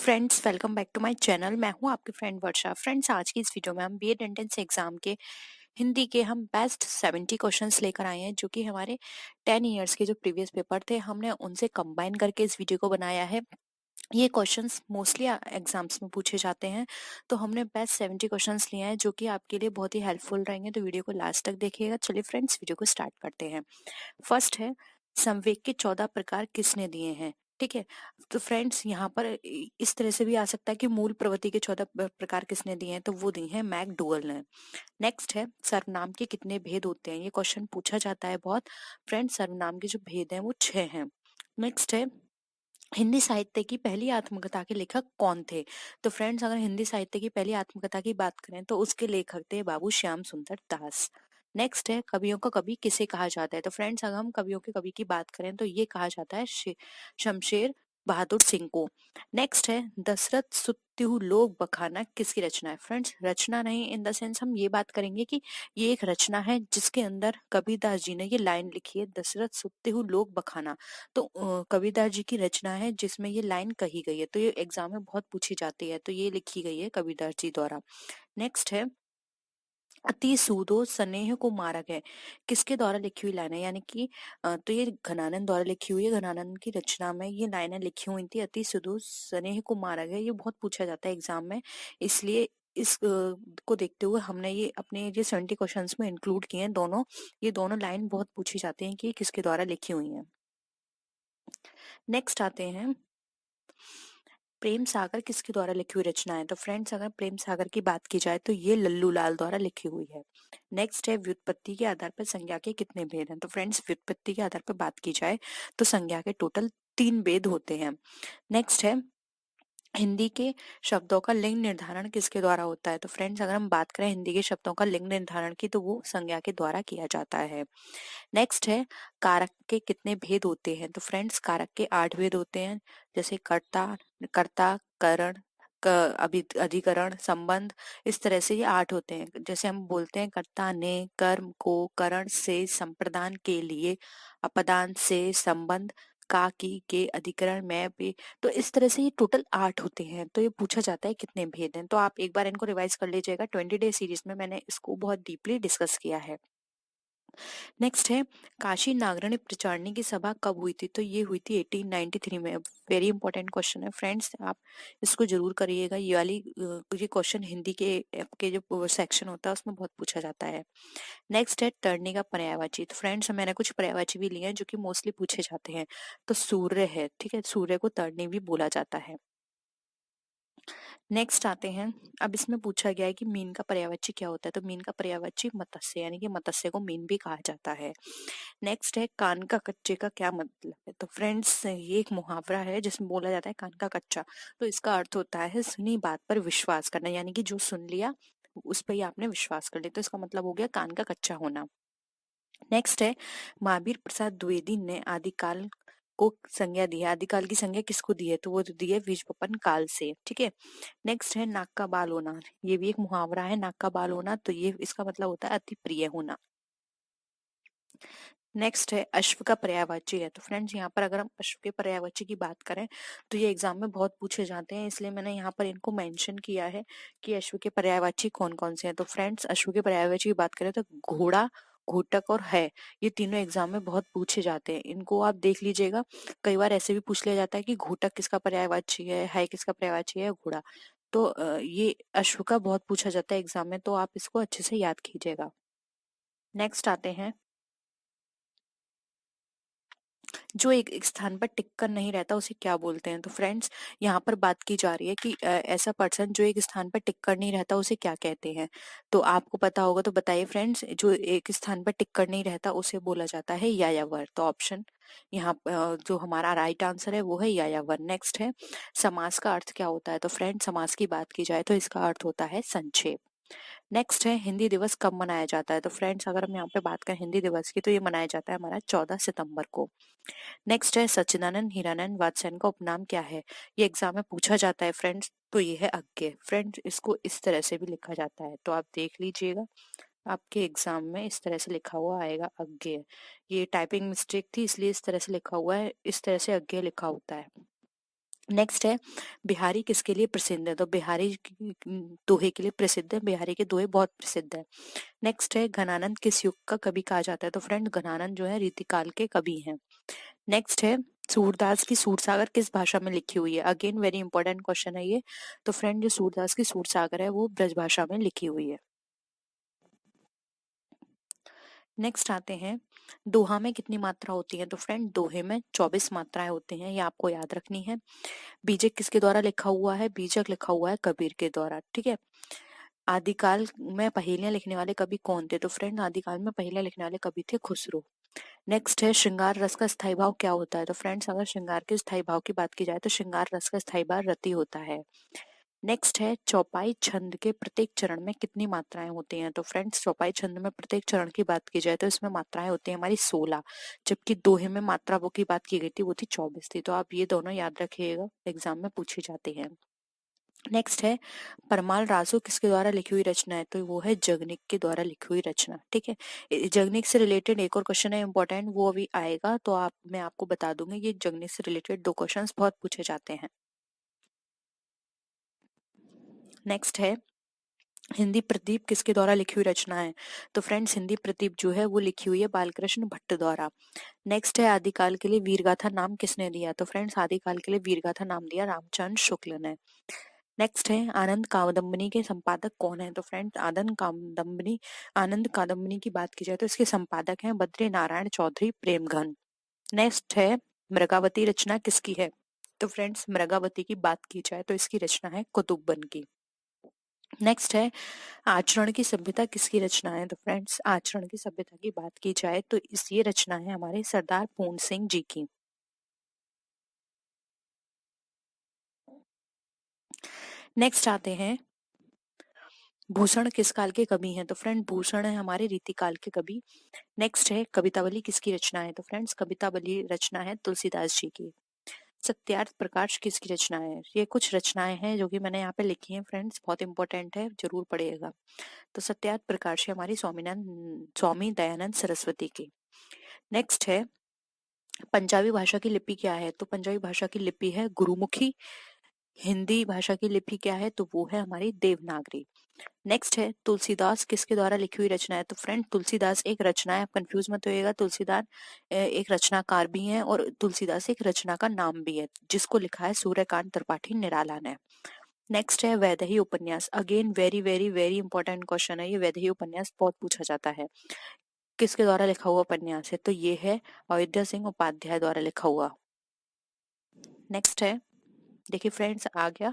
Friends, welcome back to my channel. मैं हूं आपकी फ्रेंड वर्षा। फ्रेंड्स, आज की इस वीडियो में हम बीएड एंट्रेंस एग्जाम के हिंदी के हम बेस्ट 70 क्वेश्चंस लेकर आए हैं, जो कि हमारे 10 इयर्स के जो प्रीवियस पेपर थे हमने उनसे कंबाइन करके इस वीडियो को बनाया है। ये क्वेश्चंस मोस्टली एग्जाम्स में पूछे जाते हैं, तो हमने बेस्ट 70 क्वेश्चंस लिए हैं जो कि आपके लिए बहुत ही हेल्पफुल रहेंगे। तो वीडियो को लास्ट तक देखिएगा। चलिए फ्रेंड्स, वीडियो को स्टार्ट करते हैं। फर्स्ट है, संवेग के 14 प्रकार किसने दिए हैं। ठीक है, तो फ्रेंड्स यहाँ पर इस तरह से भी आ सकता है कि मूल प्रवृत्ति के 14 प्रकार किसने दिए हैं, तो वो दिए हैं मैकडूगल ने। नेक्स्ट है, सर्वनाम के कितने भेद होते हैं। ये क्वेश्चन पूछा जाता है बहुत। फ्रेंड्स, सर्वनाम के जो भेद हैं वो 6 हैं। नेक्स्ट है, हिंदी साहित्य की पहली आत्मकथा के लेखक कौन थे। तो फ्रेंड्स, अगर हिंदी साहित्य की पहली आत्मकथा की बात करें तो उसके लेखक थे बाबू श्याम सुंदर दास। नेक्स्ट है, कवियों का कवि किसे कहा जाता है। तो फ्रेंड्स, अगर हम कवियों के कवि की बात करें तो ये कहा जाता है शमशेर बहादुर सिंह को। नेक्स्ट है, दशरथ सुत्तिहु लोक बखाना किसकी रचना है। फ्रेंड्स, रचना नहीं, इन द सेंस हम ये बात करेंगे कि ये एक रचना है जिसके अंदर कबीरदास जी ने ये लाइन लिखी है, दशरथ सुत्तिहु लोक बखाना। तो कबीरदास जी की रचना है जिसमें ये लाइन कही गई है, तो ये एग्जाम में बहुत पूछी जाती है, तो ये लिखी गई है कबीरदास जी द्वारा। नेक्स्ट है, अति सूदो स्नेह को मारा गया किसके द्वारा लिखी हुई लाइन है, यानी कि तो ये घनानंद द्वारा लिखी हुई है। घनानंद की रचना में ये लाइनें लिखी हुई थी, अति सूदो स्नेह को मारा गया। ये बहुत पूछा जाता है एग्जाम में, इसलिए इस को देखते हुए हमने ये अपने ये 70 क्वेश्चंस में इंक्लूड किए हैं। दोनों ये दोनों लाइन बहुत पूछी जाती हैं कि ये किसके द्वारा लिखी हुई है। नेक्स्ट आते हैं, प्रेम सागर किसके द्वारा लिखी हुई रचना है। तो फ्रेंड्स, अगर प्रेम सागर की बात की जाए तो ये लल्लू लाल द्वारा लिखी हुई है। नेक्स्ट है, व्युत्पत्ति के आधार पर संज्ञा के कितने भेद हैं। तो फ्रेंड्स, व्युत्पत्ति के आधार पर बात की जाए तो संज्ञा के टोटल 3 भेद होते हैं। नेक्स्ट है, हिंदी के शब्दों का लिंग निर्धारण किसके द्वारा होता है। तो फ्रेंड्स, अगर हम बात करें हिंदी के शब्दों का लिंग निर्धारण की तो वो संज्ञा के द्वारा किया जाता है। नेक्स्ट है, कारक के कितने भेद होते हैं। तो फ्रेंड्स, कारक के 8 भेद होते हैं, जैसे कर्ता, कर्ता, करण, अधिकरण, संबंध। इस तरह से ये 8 होते हैं। जैसे हम बोलते हैं, कर्ता ने कर्म को करण से संप्रदान के लिए, अपदान से संबंध, का की के अधिकरण में भी। तो इस तरह से ये टोटल 8 होते हैं। तो ये पूछा जाता है कितने भेद हैं, तो आप एक बार इनको रिवाइज कर लीजिएगा। 20 डे सीरीज में मैंने इसको बहुत डीपली डिस्कस किया है। नेक्स्ट है, काशी नागराणी प्रचारणी की सभा कब हुई थी। तो ये हुई थी 1893 में। वेरी इंपॉर्टेंट क्वेश्चन है फ्रेंड्स, आप इसको जरूर करिएगा। ये वाली ये क्वेश्चन हिंदी के आपके जो सेक्शन होता है उसमें बहुत पूछा जाता है। नेक्स्ट है, टर्नी का पर्यायवाची। तो फ्रेंड्स, मैंने कुछ पर्यायवाची भी लिए हैं जो कि मोस्टली पूछे जाते हैं। तो सूर्य है, ठीक है, सूर्य को टर्नी भी बोला जाता है। नेक्स्ट आते हैं, अब इसमें पूछा गया है कि मीन का पर्यायवाची क्या होता है। तो मीन का पर्यायवाची मत्स्य, यानी कि मत्स्य को मीन भी कहा जाता है। नेक्स्ट है, कान का कच्चे का क्या मतलब है। तो फ्रेंड्स, ये एक मुहावरा है जिसमें बोला जाता है कान का कच्चा। तो इसका अर्थ होता है सुनी बात पर विश्वास करना, यानी कि जो सुन लिया उस पर ही आपने विश्वास कर लिया, तो इसका मतलब हो गया कान का कच्चा होना। नेक्स्ट है, महावीर प्रसाद द्विवेदी ने आदिकाल को संज्ञा दी है। आदिकाल की संज्ञा किसको दी है, तो वो दी है विजयपन काल से। ठीक है। नेक्स्ट है, नाक का बाल होना। ये भी एक मुहावरा है, नाक का बाल होना, तो ये इसका मतलब होता है अति प्रिय होना। नेक्स्ट है, अश्व का पर्यायवाची है। तो फ्रेंड्स, यहाँ पर अगर हम अश्व के पर्यायवाची की बात करें तो ये एग्जाम में बहुत पूछे जाते हैं, इसलिए मैंने यहाँ पर इनको मेंशन किया है कि अश्व के पर्यायवाची कौन कौन से हैं। तो फ्रेंड्स, अश्व के पर्यायवाची की बात करें तो घोड़ा, घोटक और है, ये तीनों एग्जाम में बहुत पूछे जाते हैं। इनको आप देख लीजिएगा। कई बार ऐसे भी पूछ लिया जाता है कि घोटक किसका पर्यायवाची है किसका पर्यायवाची है, घोड़ा। तो ये अश्व का बहुत पूछा जाता है एग्जाम में, तो आप इसको अच्छे से याद कीजिएगा। नेक्स्ट आते हैं, जो एक स्थान पर टिक कर नहीं रहता उसे क्या बोलते हैं। तो फ्रेंड्स, यहाँ पर बात की जा रही है कि ऐसा पर्सन जो एक स्थान पर टिक कर नहीं रहता उसे क्या कहते हैं। तो आपको पता होगा तो बताइए फ्रेंड्स। जो एक स्थान पर टिक कर नहीं रहता उसे बोला जाता है यायावर। तो ऑप्शन यहाँ जो हमारा राइट आंसर है वो है यायावर। नेक्स्ट है, समास का अर्थ क्या होता है। तो फ्रेंड्स, समास की बात की जाए तो इसका अर्थ होता है संक्षेप। नेक्स्ट है, हिंदी दिवस कब मनाया जाता है। तो फ्रेंड्स, अगर हम यहाँ पे बात करें हिंदी दिवस की तो ये मनाया जाता है हमारा 14 सितंबर को। नेक्स्ट है, सच्चिदानंद हीरानंद वात्स्यन का उपनाम क्या है। ये एग्जाम में पूछा जाता है फ्रेंड्स, तो ये है अज्ञे। फ्रेंड्स, इसको इस तरह से भी लिखा जाता है, तो आप देख लीजिएगा। आपके एग्जाम में इस तरह से लिखा हुआ आएगा अज्ञे। ये टाइपिंग मिस्टेक थी, इसलिए इस तरह से लिखा हुआ है, इस तरह से अज्ञे लिखा होता है। नेक्स्ट है बिहारी किसके लिए प्रसिद्ध है, तो बिहारी दोहे के लिए प्रसिद्ध है, बिहारी के दोहे बहुत प्रसिद्ध है। नेक्स्ट है घनानंद किस युग का कवि कहा जाता है, तो फ्रेंड घनानंद जो है रीतिकाल के कवि हैं। नेक्स्ट है सूरदास की सूरसागर किस भाषा में लिखी हुई है, अगेन वेरी इंपॉर्टेंट क्वेश्चन है ये। तो फ्रेंड जो सूरदास की सूरसागर है वो ब्रज भाषा में लिखी हुई है। नेक्स्ट आते हैं दोहा में कितनी मात्रा होती है, तो फ्रेंड दोहे में 24 मात्राएं होती हैं, ये आपको याद रखनी है। बीजक किसके द्वारा लिखा हुआ है, बीजक लिखा हुआ है कबीर के द्वारा, ठीक है। आदिकाल में पहेलियां लिखने वाले कवि कौन थे, तो फ्रेंड आदिकाल में पहेलियां लिखने वाले कवि थे खुसरो। नेक्स्ट है श्रृंगार रस का स्थायी भाव क्या होता है, तो फ्रेंड्स अगर श्रृंगार के स्थायी भाव की बात की जाए तो श्रृंगार रस का स्थायी भाव रति होता है। नेक्स्ट है चौपाई छंद के प्रत्येक चरण में कितनी मात्राएं होती हैं, तो फ्रेंड्स चौपाई छंद में प्रत्येक चरण की बात की जाए तो इसमें मात्राएं होती हैं हमारी 16, जबकि दोहे में मात्रा वो की बात की गई थी वो थी 24 थी। तो आप ये दोनों याद रखिएगा, एग्जाम में पूछी जाती है। नेक्स्ट है परमाल रासो किसके द्वारा लिखी हुई रचना है, तो वो है जगनिक के द्वारा लिखी हुई रचना, ठीक है। जगनिक से रिलेटेड एक और क्वेश्चन है इंपॉर्टेंट, वो अभी आएगा तो मैं आपको बता दूंगी। ये जगनिक से रिलेटेड दो क्वेश्चंस बहुत पूछे जाते हैं। नेक्स्ट है हिंदी प्रदीप किसके द्वारा लिखी हुई रचना है, तो फ्रेंड्स हिंदी प्रदीप जो है वो लिखी हुई है बालकृष्ण भट्ट द्वारा। नेक्स्ट है आदिकाल के लिए वीरगाथा नाम किसने दिया, तो फ्रेंड्स आदिकाल के लिए वीरगाथा नाम दिया रामचंद्र शुक्ल ने। नेक्स्ट है आनंद कादम्बनी के संपादक कौन है, तो फ्रेंड्स आनंद कादम्बनी की बात की जाए तो इसके संपादक हैं बद्री नारायण चौधरी प्रेमघन। नेक्स्ट है मृगावती रचना किसकी है, तो फ्रेंड्स मृगावती की बात की जाए तो इसकी रचना है कुतुब्बन की। नेक्स्ट है आचरण की सभ्यता किसकी रचना है, तो फ्रेंड्स आचरण की सभ्यता की बात की जाए तो ये रचना है हमारे सरदार पूर्ण सिंह जी की। नेक्स्ट आते हैं भूषण किस काल के कवि हैं, तो फ्रेंड भूषण है हमारे रीतिकाल के कवि। नेक्स्ट है कवितावली किसकी रचना है, तो फ्रेंड्स कवितावली रचना है तुलसीदास जी की। सत्यार्थ प्रकाश किसकी रचना है, ये कुछ रचनाएं हैं जो कि मैंने यहाँ पे लिखी हैं फ्रेंड्स, बहुत इंपॉर्टेंट है, जरूर पढ़िएगा। तो सत्यार्थ प्रकाश है हमारी स्वामी दयानंद सरस्वती की। नेक्स्ट है पंजाबी भाषा की लिपि क्या है, तो पंजाबी भाषा की लिपि है गुरुमुखी। हिंदी भाषा की लिपि क्या है, तो वो है हमारी देवनागरी। नेक्स्ट है तुलसीदास किसके द्वारा लिखी हुई रचना है, तो फ्रेंड तुलसीदास एक रचना है, आप कंफ्यूज मत होइएगा। तुलसीदास एक रचनाकार भी है और तुलसीदास एक रचना का नाम भी है, जिसको लिखा है सूर्यकांत त्रिपाठी निराला ने। नेक्स्ट है वैदेही उपन्यास, again very very very important question है ये, वैदेही उपन्यास बहुत पूछा जाता है। किसके द्वारा लिखा हुआ उपन्यास है, तो ये है अयोध्या सिंह उपाध्याय द्वारा लिखा हुआ। नेक्स्ट है देखिए फ्रेंड्स आ गया,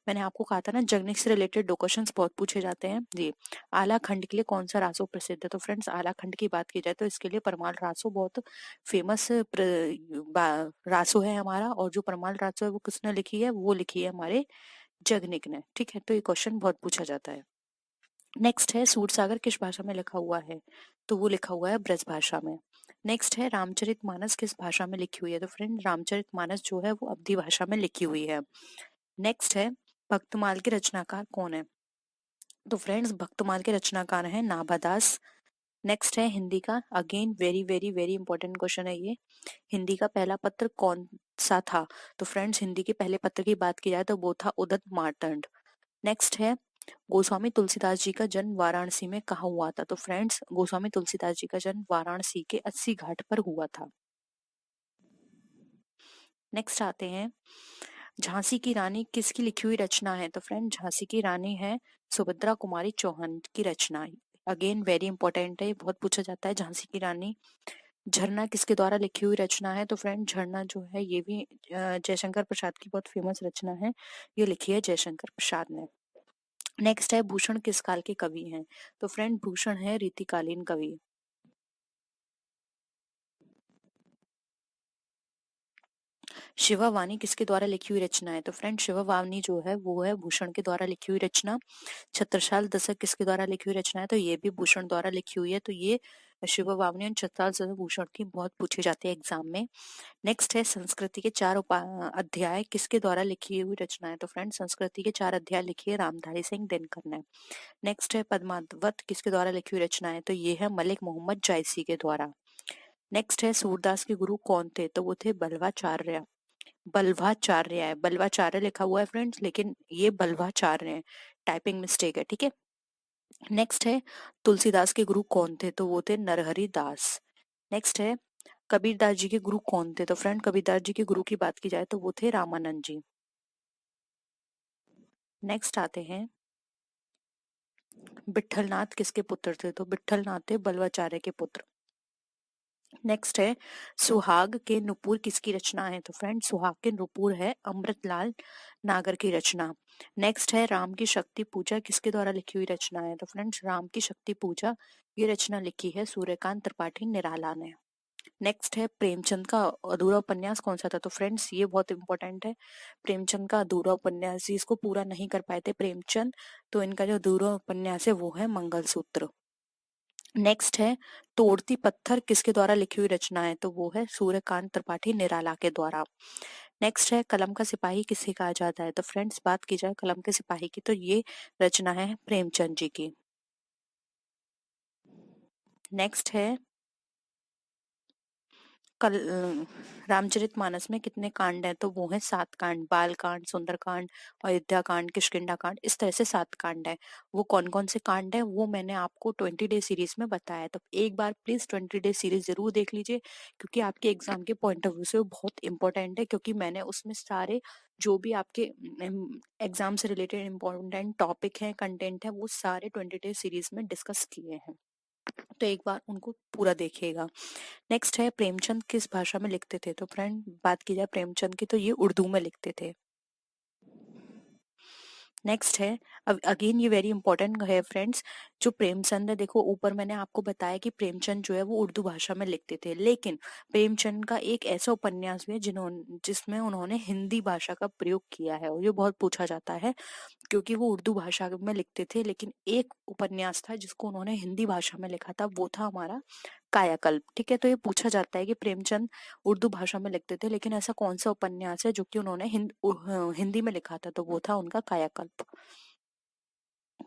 मैंने आपको कहा था ना जगनिक से रिलेटेड दो क्वेश्चंस बहुत पूछे जाते हैं जी। आला खंड के लिए कौन सा रासो प्रसिद्ध है, तो फ्रेंड्स आला खंड की बात की जाए तो इसके लिए परमाल रासो बहुत फेमस रासो है हमारा, और जो परमाल रासो है वो किसने लिखी है, वो लिखी है हमारे जगनिक ने, ठीक है। तो ये क्वेश्चन बहुत पूछा जाता है। नेक्स्ट है सूरसागर किस भाषा में लिखा हुआ है, तो वो लिखा हुआ है ब्रज भाषा में। नेक्स्ट है रामचरितमानस किस भाषा में लिखी हुई है, तो फ्रेंड रामचरितमानस जो है वो अवधी भाषा में लिखी हुई है। नेक्स्ट है भक्तमाल के रचनाकार कौन है, तो फ्रेंड्स भक्तमाल के रचनाकार हैं नाभादास। नेक्स्ट है हिंदी का, again very very very important question है ये, हिंदी का पहला पत्र कौन सा था, तो फ्रेंड्स हिंदी के पहले पत्र की बात की जाए तो वो था उदत मार्तंड। नेक्स्ट है गोस्वामी तुलसीदास जी का जन्म वाराणसी में कहाँ हुआ था, तो फ्रेंड्स गोस्वामी तुलसीदास जी का जन्म वाराणसी के 80 घाट पर हुआ था। नेक्स्ट आते हैं झांसी की रानी किसकी लिखी हुई रचना है, तो फ्रेंड झांसी की रानी है सुभद्रा कुमारी चौहान की रचना। अगेन वेरी इंपॉर्टेंट है, बहुत पूछा जाता है झांसी की रानी। झरना किसके द्वारा लिखी हुई रचना है, तो फ्रेंड झरना जो है ये भी जयशंकर प्रसाद की बहुत फेमस रचना है, ये लिखी है जयशंकर प्रसाद ने। नेक्स्ट है भूषण किस काल के कवि हैं, तो फ्रेंड भूषण है रीतिकालीन कवि। शिवावाणी किसके द्वारा लिखी हुई रचना है, तो फ्रेंड शिवावाणी जो है वो है भूषण के द्वारा लिखी हुई रचना। छत्रसाल दशक किसके द्वारा लिखी हुई रचना है, तो ये भी भूषण द्वारा लिखी हुई है। तो ये शिवावाणी और छत्रसाल दशक भूषण की बहुत पूछी जाती है एग्जाम में। नेक्स्ट है संस्कृति के चार अध्याय किसके द्वारा लिखी हुई रचना है, तो फ्रेंड संस्कृति के 4 अध्याय लिखी है रामधारी सिंह दिनकर ने। नेक्स्ट है पद्मावत किसके द्वारा लिखी हुई रचना है, तो ये है मलिक मोहम्मद जायसी के द्वारा। नेक्स्ट है सूरदास के गुरु कौन थे, तो वो थे बल्वाचार्य। बल्वाचार्य है, बल्वाचार्य लिखा हुआ है फ्रेंड्स, लेकिन ये बल्वाचार्य है, टाइपिंग मिस्टेक है, ठीक है। नेक्स्ट है तुलसीदास के गुरु कौन थे, तो वो थे नरहरि दास। नेक्स्ट है कबीरदास जी के गुरु कौन थे, तो फ्रेंड कबीरदास जी के गुरु की बात की जाए तो वो थे रामानंद जी। नेक्स्ट आते हैं विठलनाथ किसके पुत्र थे, तो विठलनाथ थे बल्वाचार्य के पुत्र। नेक्स्ट है सुहाग के नुपुर किसकी रचना है, तो फ्रेंड सुहाग के नुपुर है अमृतलाल नागर की रचना। नेक्स्ट है राम की शक्ति पूजा किसके द्वारा लिखी हुई रचना है, तो फ्रेंड्स राम की शक्ति पूजा ये रचना लिखी है सूर्यकांत त्रिपाठी निराला ने। नेक्स्ट है प्रेमचंद का अधूरा उपन्यास कौन सा था, तो फ्रेंड्स ये बहुत इंपॉर्टेंट है। प्रेमचंद का अधूरा उपन्यास, इसको पूरा नहीं कर पाए थे प्रेमचंद, तो इनका जो अधूरा उपन्यास है वो है मंगलसूत्र। नेक्स्ट है तोड़ती पत्थर किसके द्वारा लिखी हुई रचना है, तो वो है सूर्यकांत त्रिपाठी निराला के द्वारा। नेक्स्ट है कलम का सिपाही किसे कहा जाता है, तो फ्रेंड्स बात की जाए कलम के सिपाही की तो ये रचना है प्रेमचंद जी की। नेक्स्ट है कल रामचरितमानस में कितने कांड हैं, तो वो है 7 कांड, बाल कांड, सुंदर कांड, अयोध्या कांड, किष्किंधा कांड, इस तरह से 7 कांड है। वो कौन कौन से कांड है वो मैंने आपको 20 डे सीरीज में बताया, तो एक बार प्लीज 20 डे सीरीज जरूर देख लीजिए, क्योंकि आपके एग्जाम के पॉइंट ऑफ व्यू से वो बहुत इंपॉर्टेंट है, क्योंकि मैंने उसमें सारे जो भी आपके एग्जाम से रिलेटेड इंपॉर्टेंट टॉपिक हैं, कंटेंट है, वो सारे 20 डे सीरीज में डिस्कस किए हैं, तो एक बार उनको पूरा देखिएगा। नेक्स्ट है प्रेमचंद किस भाषा में लिखते थे, तो फ्रेंड बात की जाए प्रेमचंद की तो ये उर्दू में लिखते थे। नेक्स्ट है अब अगेन ये वेरी इंपॉर्टेंट है फ्रेंड्स, जो प्रेमचंद है, देखो ऊपर मैंने आपको बताया कि प्रेमचंद जो है वो उर्दू भाषा में लिखते थे, लेकिन प्रेमचंद का एक ऐसा उपन्यास भी है जिसमें उन्होंने हिंदी भाषा का प्रयोग किया है, और ये बहुत पूछा जाता है, क्योंकि वो उर्दू भाषा में लिखते थे, लेकिन एक उपन्यास था जिसको उन्होंने हिंदी भाषा में लिखा था, वो था हमारा कायाकल्प, ठीक है। तो ये पूछा जाता है कि प्रेमचंद उर्दू भाषा में लिखते थे, लेकिन ऐसा कौन सा उपन्यास है जो कि उन्होंने हिंदी में लिखा था, तो वो था उनका कायाकल्प।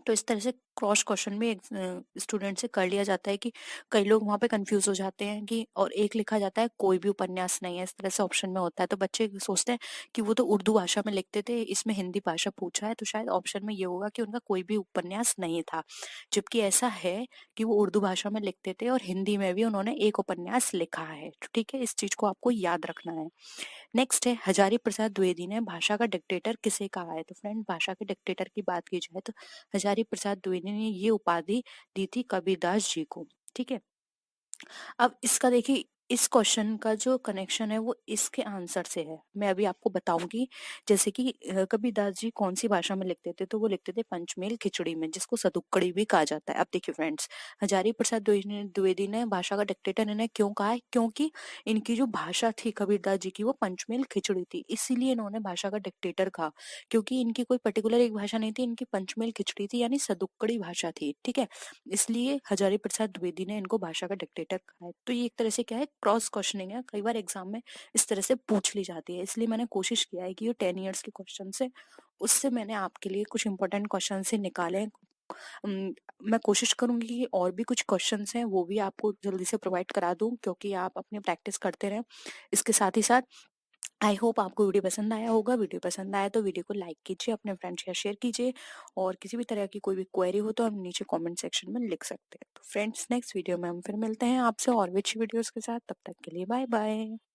तो इस तरह से क्रॉस क्वेश्चन भी स्टूडेंट से कर लिया जाता है कि कई लोग वहां पे कंफ्यूज हो जाते हैं कि, और एक लिखा जाता है कोई भी उपन्यास नहीं है, इस तरह से ऑप्शन में होता है, तो बच्चे सोचते हैं कि वो तो उर्दू भाषा में लिखते थे, इसमें हिंदी भाषा पूछा है, तो शायद ऑप्शन में ये होगा कि उनका कोई भी उपन्यास नहीं था, जबकि ऐसा है कि वो उर्दू भाषा में लिखते थे और हिंदी में भी उन्होंने एक उपन्यास लिखा है, तो ठीक है, इस चीज को आपको याद रखना है। नेक्स्ट है हजारी प्रसाद द्विवेदी ने भाषा का डिक्टेटर किसे कहा है, तो फ्रेंड भाषा के डिक्टेटर की बात की जाए तो हजारी प्रसाद द्विवेदी ने ये उपाधि दी थी कबीरदास जी को, ठीक है। अब इसका देखिए इस क्वेश्चन का जो कनेक्शन है वो इसके आंसर से है, मैं अभी आपको बताऊंगी। जैसे कि कबीरदास जी कौन सी भाषा में लिखते थे, तो वो लिखते थे पंचमेल खिचड़ी में, जिसको सदुक्कड़ी भी कहा जाता है। अब देखिए फ्रेंड्स, हजारी प्रसाद द्विवेदी ने भाषा का डिक्टेटर इन्हें क्यों कहा है, क्योंकि इनकी जो भाषा थी कबीरदास जी की वो पंचमेल खिचड़ी थी, इसीलिए इन्होंने भाषा का डिक्टेटर कहा, क्योंकि इनकी कोई पर्टिकुलर एक भाषा नहीं थी, इनकी पंचमेल खिचड़ी थी, यानी सदुक्कड़ी भाषा थी, ठीक है। इसलिए हजारी प्रसाद द्विवेदी ने इनको भाषा का डिक्टेटर कहा है। तो ये एक तरह से क्या है, क्रॉस क्वेश्चनिंग है, कई बार एग्जाम में इस तरह से पूछ ली जाती है, इसलिए मैंने कोशिश किया है कि ये 10 ईयर्स के क्वेश्चन से उससे मैंने आपके लिए कुछ इंपॉर्टेंट क्वेश्चन से निकाले। मैं कोशिश करूंगी कि और भी कुछ क्वेश्चंस हैं वो भी आपको जल्दी से प्रोवाइड करा दूं, क्योंकि आप अपनी प्रैक्टिस करते रहें। इसके साथ ही साथ आई होप आपको वीडियो पसंद आया होगा। वीडियो पसंद आया तो वीडियो को लाइक कीजिए, अपने फ्रेंड्स के साथ शेयर कीजिए, और किसी भी तरह की कोई भी क्वेरी हो तो हम नीचे कमेंट सेक्शन में लिख सकते हैं। तो फ्रेंड्स नेक्स्ट वीडियो में हम फिर मिलते हैं आपसे और भी अच्छी वीडियोस के साथ, तब तक के लिए बाय बाय।